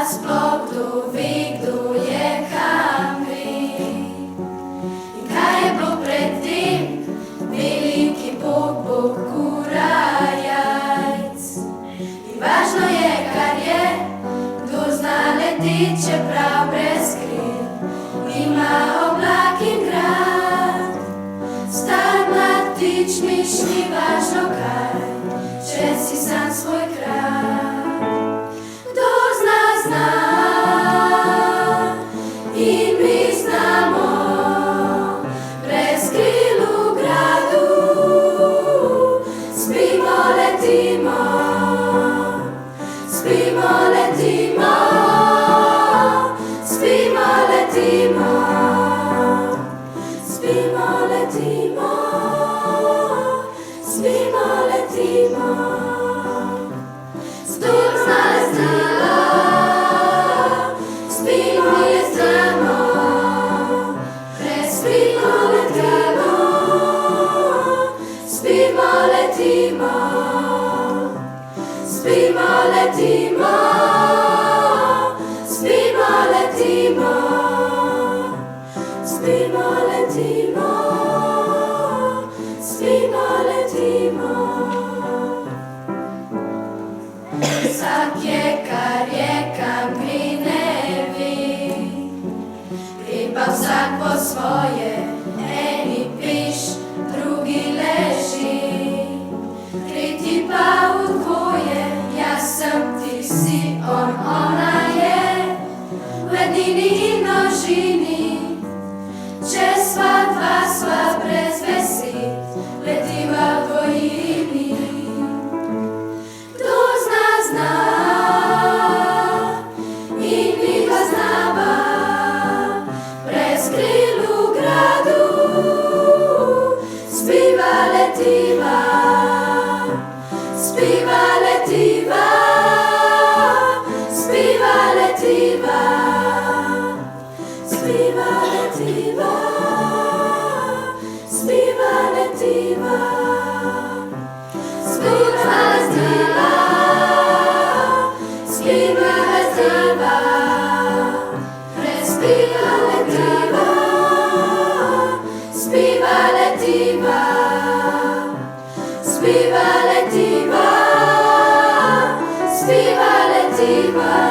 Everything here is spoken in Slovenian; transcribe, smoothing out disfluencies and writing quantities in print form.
sploh kdo ve, kdo je kam gre. In kaj je bilo pred tem, veliki Bog, Bog kura jajc. In važno je, kar je, kdo zna leteti, čeprav brez kril, ima oblak in grad. Star mlad ptič, miš, ni važno kaj, če si sam svoj kralj. Kdo zna, zna, in mi znamo, brez kril v gradu, spimo, letimo, spimo, letimo, spimo, letimo, spimo, letimo, spimo, letimo. Spimo, letimo, spimo, letimo, spimo, letimo, spimo, letimo. Vsak je, kar je, kam gre, ne ve, gre pa vsak po svoje, eni peš, drugi leži, tretji pa v dvoje. Jaz sem, ti si, ona je, v ednini in množini, če sva dva, sva brez besed, letiva v dvojini. Kdo zna, zna, in midva znava, brez kril v gradu, spiva, letiva, spiva, letiva, spiva, letiva, spiva, letiva, spiva, letiva, spiva, letiva, spiva, letiva, spiva, letiva, spiva, letiva, spiva, letiva, spiva, letiva.